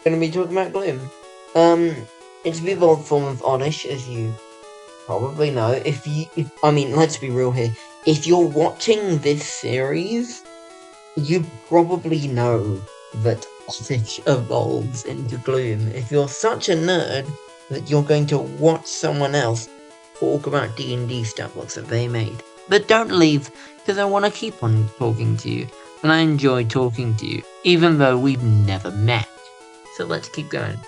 Gonna be talking about Gloom. Um, it's the evolved form of Oddish, as you probably know. I mean, let's be real here. If you're watching this series, you probably know that Oddish evolves into Gloom. If you're such a nerd that you're going to watch someone else talk about D&D stat blocks that they made. But don't leave, because I want to keep on talking to you, and I enjoy talking to you, even though we've never met. So let's keep going.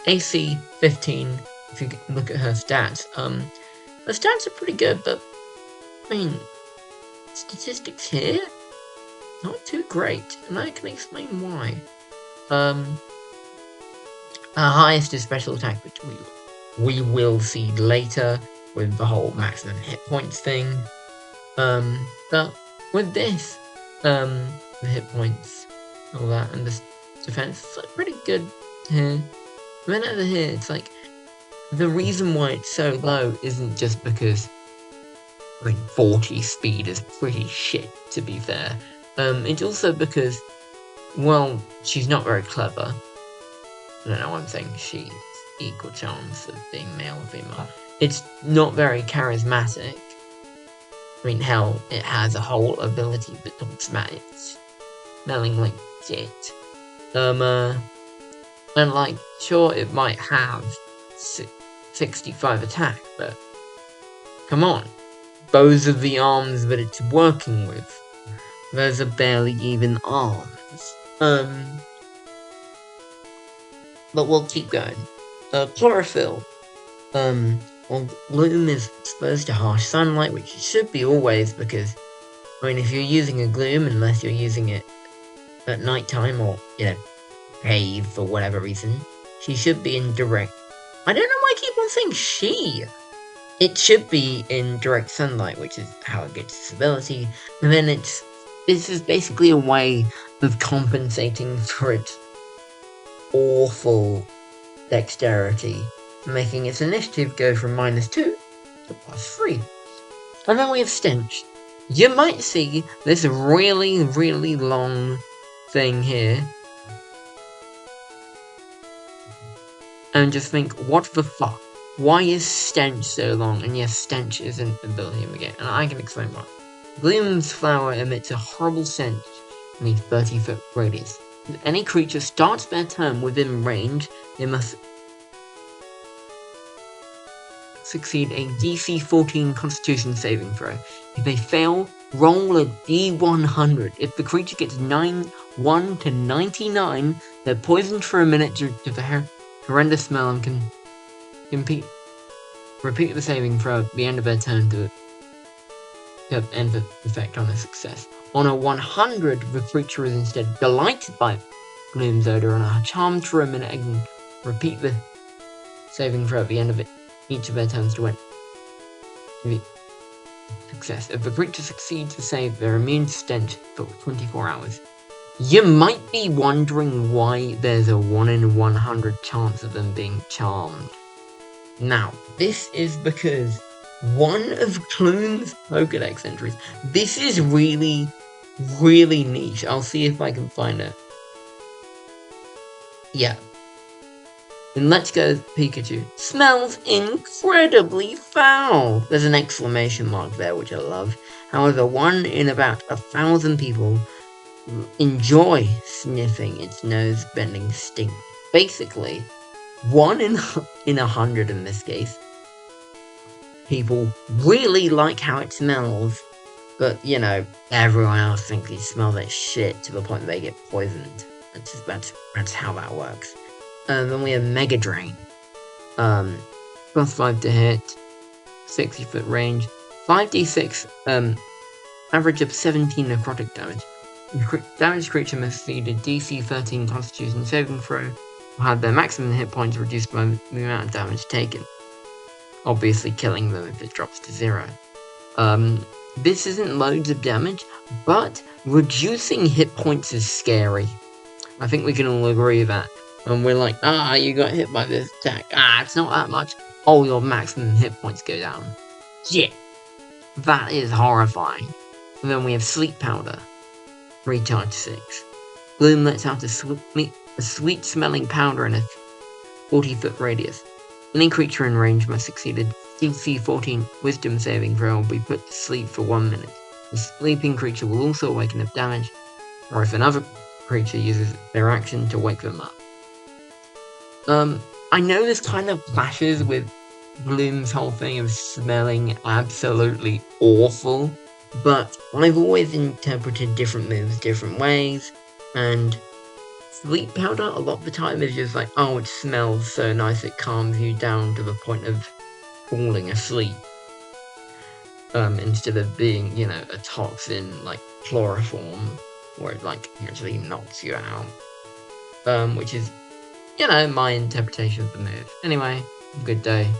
AC 15, if you look at her stats, her stats are pretty good, but, I mean, statistics here, not too great, and I can explain why. Her highest is special attack, which we will see later with the whole maximum hit points thing. But with this, the hit points, all that, and the defense, it's like pretty good here. Then over here, it's like, the reason why it's so low isn't just because, I mean, 40 speed is pretty shit, to be fair. It's also because, well, she's not very clever. I don't know, I'm saying she's equal chance of being male or female. It's not very charismatic. I mean, hell, it has a whole ability that talks about it smelling like shit. And like, sure, it might have 65 attack, but come on. Those are the arms that it's working with. Those are barely even arms. But we'll keep going. Chlorophyll. Well, Gloom is exposed to harsh sunlight, which it should be always, because, I mean, if you're using a Gloom, unless you're using it at nighttime or, cave for whatever reason, she should be in direct... I don't know why I keep on saying she! It should be in direct sunlight, which is how it gets its ability, and then this is basically a way of compensating for its awful dexterity, making its initiative go from -2 to +3. And then we have Stench. You might see this really, really long thing here, and just think, what the fuck? Why is Stench so long? And yes, Stench is an ability we get, and I can explain why. Gloom's flower emits a horrible stench in a 30-foot radius. If any creature starts their turn within range, they must succeed a DC 14 Constitution saving throw. If they fail, roll a D100. If the creature gets 1 to 99, they're poisoned for a minute due to the horrendous smell and can repeat the saving throw at the end of their turn to end the effect on a success. On a 100, the creature is instead delighted by Gloom's odor and are charmed for a minute and can repeat the saving throw at the end of each of their turns to win. Success. If the creature succeeds to save, they're immune to stench for 24 hours. You might be wondering why there's a 1 in 100 chance of them being charmed. Now, this is because one of Gloom's Pokédex entries, this is really, really niche. I'll see if I can find it. Yeah. In Let's Go Pikachu, smells incredibly foul. There's an exclamation mark there, which I love. However, 1 in about 1,000 people enjoy sniffing its nose-bending stink. Basically, 1 in 100 in this case. People really like how it smells, but, everyone else thinks they smell that shit to the point that they get poisoned. That's how that works. Then we have Mega Drain. +5 to hit, 60-foot range, 5d6, average of 17 necrotic damage. Damaged creature must succeed a DC 13 Constitution saving throw, or have their maximum hit points reduced by the amount of damage taken. Obviously killing them if it drops to 0. This isn't loads of damage, but reducing hit points is scary. I think we can all agree that. And we're like, you got hit by this attack. It's not that much. Oh, your maximum hit points go down. Shit. That is horrifying. And then we have Sleep Powder. Recharge 6. Gloom lets out a a sweet-smelling powder in a 40-foot radius. Any creature in range must succeed a DC 14 Wisdom saving throw and be put to sleep for 1 minute. The sleeping creature will also awaken if damaged, or if another creature uses their action to wake them up. I know this kind of clashes with Gloom's whole thing of smelling absolutely awful, but I've always interpreted different moves different ways, and sleep powder a lot of the time is just like, oh, it smells so nice it calms you down to the point of falling asleep. Instead of being, a toxin like chloroform, where it actually knocks you out. Which is, my interpretation of the move. Anyway, good day.